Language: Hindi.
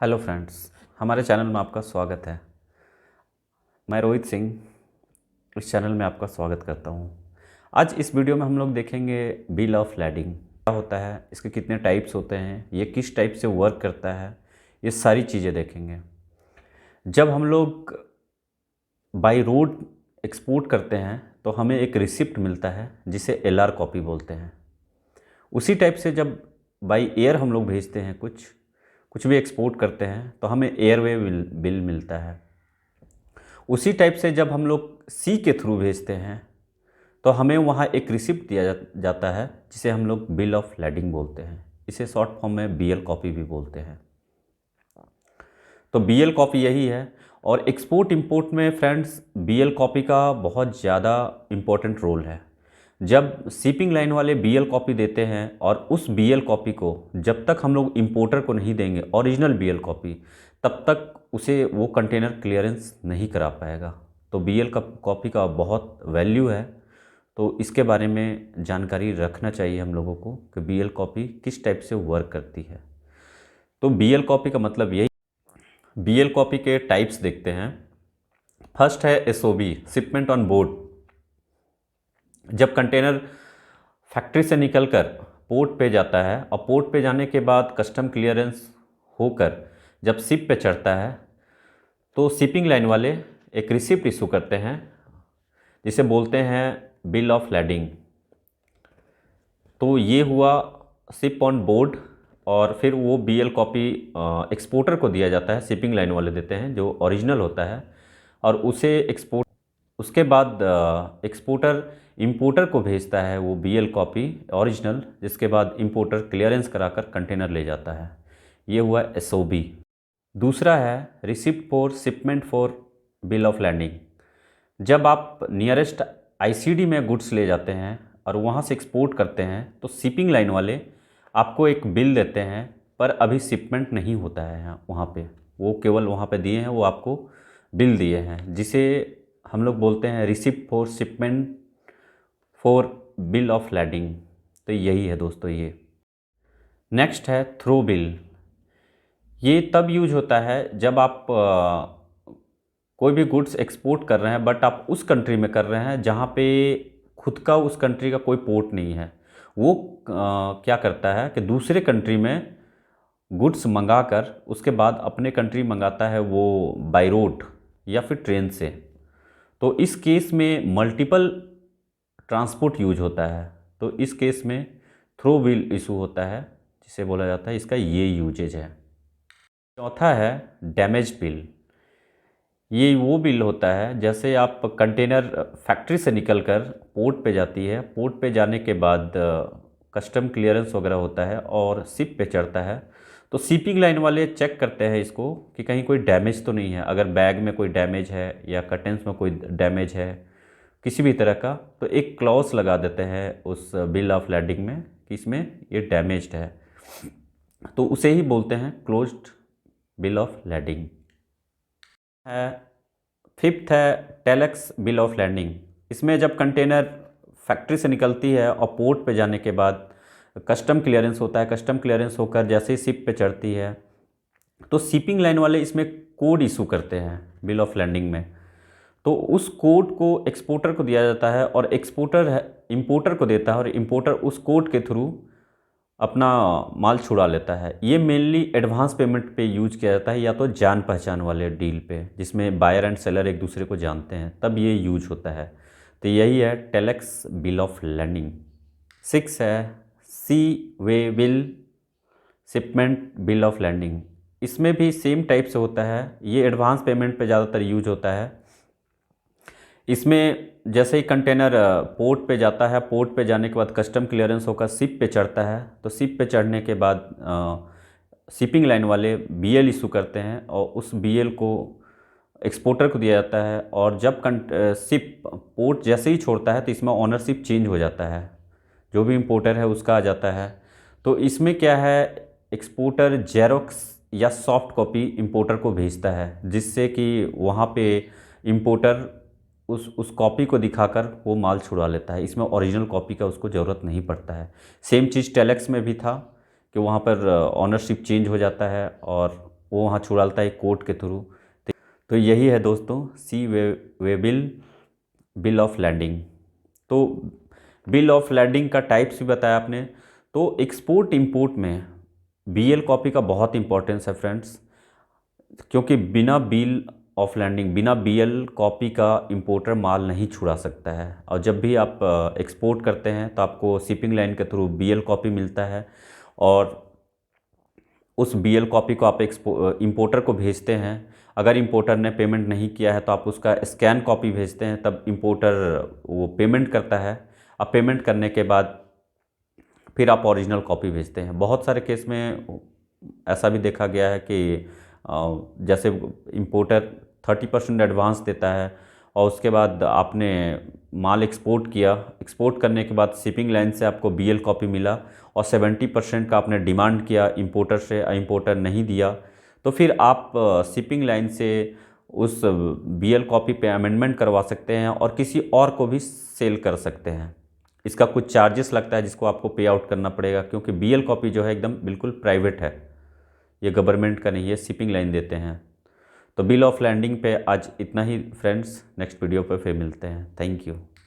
हेलो फ्रेंड्स, हमारे चैनल में आपका स्वागत है। मैं रोहित सिंह इस चैनल में आपका स्वागत करता हूं। आज इस वीडियो में हम लोग देखेंगे बिल ऑफ लैडिंग क्या होता है, इसके कितने टाइप्स होते हैं, ये किस टाइप से वर्क करता है, ये सारी चीज़ें देखेंगे। जब हम लोग बाई रोड एक्सपोर्ट करते हैं तो हमें एक रिसिप्ट मिलता है जिसे एलआर कॉपी बोलते हैं। उसी टाइप से जब बाई एयर हम लोग भेजते हैं कुछ भी एक्सपोर्ट करते हैं तो हमें एयरवे बिल मिलता है। उसी टाइप से जब हम लोग सी के थ्रू भेजते हैं तो हमें वहाँ एक रिसिप्ट दिया जाता है जिसे हम लोग बिल ऑफ लैडिंग बोलते हैं। इसे शॉर्ट फॉर्म में बीएल कॉपी भी बोलते हैं। तो बीएल कॉपी यही है। और एक्सपोर्ट इंपोर्ट में फ्रेंड्स बीएल कॉपी का बहुत ज़्यादा इम्पोर्टेंट रोल है। जब शिपिंग लाइन वाले बीएल कॉपी देते हैं और उस बीएल कॉपी को जब तक हम लोग इंपोर्टर को नहीं देंगे ओरिजिनल बीएल कॉपी, तब तक उसे वो कंटेनर क्लियरेंस नहीं करा पाएगा। तो बीएल कॉपी का बहुत वैल्यू है। तो इसके बारे में जानकारी रखना चाहिए हम लोगों को कि बीएल कॉपी किस टाइप से वर्क करती है। तो बीएल कॉपी का मतलब यही। बीएल कॉपी के टाइप्स देखते हैं। फर्स्ट है एसओबी, शिपमेंट ऑन बोर्ड। जब कंटेनर फैक्ट्री से निकलकर पोर्ट पे जाता है और पोर्ट पे जाने के बाद कस्टम क्लियरेंस होकर जब शिप पे चढ़ता है तो शिपिंग लाइन वाले एक रिसिप्ट इशू करते हैं जिसे बोलते हैं बिल ऑफ लैडिंग। तो ये हुआ शिप ऑन बोर्ड। और फिर वो बीएल कॉपी एक्सपोर्टर को दिया जाता है, शिपिंग लाइन वाले देते हैं जो ओरिजिनल होता है। और उसे उसके बाद एक्सपोर्टर इंपोर्टर को भेजता है वो बीएल कॉपी ओरिजिनल, जिसके बाद इंपोर्टर क्लियरेंस कराकर कंटेनर ले जाता है। ये हुआ एसओबी। दूसरा है receipt for shipment for bill of landing. जब आप नियरेस्ट आईसीडी में गुड्स ले जाते हैं और वहाँ से एक्सपोर्ट करते हैं तो शिपिंग लाइन वाले आपको एक बिल देते हैं, पर अभी शिपमेंट नहीं होता है वहाँ पे। वो केवल वहाँ पे दिए हैं, वो आपको बिल दिए हैं, जिसे हम लोग बोलते हैं receipt for shipment for bill of landing. तो यही है दोस्तों ये। नेक्स्ट है थ्रो बिल। ये तब यूज होता है जब आप कोई भी गुड्स एक्सपोर्ट कर रहे हैं बट आप उस कंट्री में कर रहे हैं जहाँ पे खुद का उस कंट्री का कोई पोर्ट नहीं है। वो क्या करता है कि दूसरे कंट्री में गुड्स मंगा कर उसके बाद अपने कंट्री मंगाता है वो बाई रोड या फिर ट्रेन से। तो इस केस में मल्टीपल ट्रांसपोर्ट यूज होता है। तो इस केस में थ्रो बिल इशू होता है जिसे बोला जाता है, इसका ये यूजेज है। चौथा है डैमेज बिल। ये वो बिल होता है जैसे आप कंटेनर फैक्ट्री से निकलकर पोर्ट पे जाती है, पोर्ट पे जाने के बाद कस्टम क्लियरेंस वगैरह होता है और शिप पे चढ़ता है। तो शिपिंग लाइन वाले चेक करते हैं इसको कि कहीं कोई डैमेज तो नहीं है। अगर बैग में कोई डैमेज है या कर्टेंस में कोई डैमेज है किसी भी तरह का, तो एक क्लॉज लगा देते हैं उस बिल ऑफ लैंडिंग में कि इसमें ये डैमेज्ड है। तो उसे ही बोलते हैं क्लोज्ड बिल ऑफ लैंडिंग। है फिफ्थ है टेलेक्स बिल ऑफ लैंडिंग। इसमें जब कंटेनर फैक्ट्री से निकलती है और पोर्ट पे जाने के बाद कस्टम क्लियरेंस होता है, कस्टम क्लियरेंस होकर जैसे ही शिप पे चढ़ती है तो शिपिंग लाइन वाले इसमें कोड इशू करते हैं बिल ऑफ लैंडिंग में। तो उस कोड को एक्सपोर्टर को दिया जाता है और एक्सपोर्टर इंपोर्टर को देता है और इंपोर्टर उस कोड के थ्रू अपना माल छुड़ा लेता है। ये मेनली एडवांस पेमेंट पे यूज किया जाता है या तो जान पहचान वाले डील पे जिसमें बायर एंड सेलर एक दूसरे को जानते हैं, तब ये यूज होता है। तो यही है टेलेक्स बिल ऑफ लैंडिंग। 6 है sea way bill shipment bill of landing. इसमें भी सेम टाइप से होता है। ये एडवांस पेमेंट पे ज़्यादातर यूज होता है। इसमें जैसे ही कंटेनर पोर्ट पे जाता है, पोर्ट पे जाने के बाद कस्टम क्लियरेंस होकर शिप पे चढ़ता है, तो शिप पे चढ़ने के बाद शिपिंग लाइन वाले बीएल इशू करते हैं और उस बीएल को एक्सपोर्टर को दिया जाता है। और जब शिप पोर्ट जैसे ही छोड़ता है तो इसमें ऑनरशिप चेंज हो जाता है, जो भी इंपोर्टर है उसका आ जाता है। तो इसमें क्या है, एक्सपोर्टर जेरोक्स या सॉफ्ट कॉपी इंपोर्टर को भेजता है जिससे कि वहाँ पे इंपोर्टर उस कॉपी को दिखाकर वो माल छुड़वा लेता है। इसमें ओरिजिनल कॉपी का उसको ज़रूरत नहीं पड़ता है। सेम चीज़ टेलेक्स में भी था कि वहाँ पर ऑनरशिप चेंज हो जाता है और वो वहाँ छुड़ाता है कोर्ट के थ्रू। तो यही है दोस्तों सी वेबल बिल ऑफ लैंडिंग। तो बिल ऑफ लैंडिंग का टाइप्स भी बताया आपने। तो एक्सपोर्ट इंपोर्ट में बीएल कॉपी का बहुत इंपॉर्टेंस है फ्रेंड्स, क्योंकि बिना बिल ऑफ लैंडिंग, बिना बीएल कॉपी का इंपोर्टर माल नहीं छुड़ा सकता है। और जब भी आप एक्सपोर्ट करते हैं तो आपको शिपिंग लाइन के थ्रू बीएल कॉपी मिलता है, और उस बीएल कॉपी को आप इंपोर्टर को भेजते हैं। अगर इंपोर्टर ने पेमेंट नहीं किया है तो आप उसका स्कैन कॉपी भेजते हैं, तब इंपोर्टर वो पेमेंट करता है। अब पेमेंट करने के बाद फिर आप ओरिजिनल कॉपी भेजते हैं। बहुत सारे केस में ऐसा भी देखा गया है कि जैसे इंपोर्टर 30% एडवांस देता है, और उसके बाद आपने माल एक्सपोर्ट किया, एक्सपोर्ट करने के बाद शिपिंग लाइन से आपको बीएल कॉपी मिला, और 70% का आपने डिमांड किया इंपोर्टर से, इंपोर्टर नहीं दिया, तो फिर आप शिपिंग लाइन से उस बीएल कॉपी पे अमेंडमेंट करवा सकते हैं और किसी और को भी सेल कर सकते हैं। इसका कुछ चार्जेस लगता है जिसको आपको पे आउट करना पड़ेगा, क्योंकि बीएल कॉपी जो है एकदम बिल्कुल प्राइवेट है, ये गवर्नमेंट का नहीं है, शिपिंग लाइन देते हैं। तो बिल ऑफ लैंडिंग पे आज इतना ही फ्रेंड्स, नेक्स्ट वीडियो पे फिर मिलते हैं। Thank you.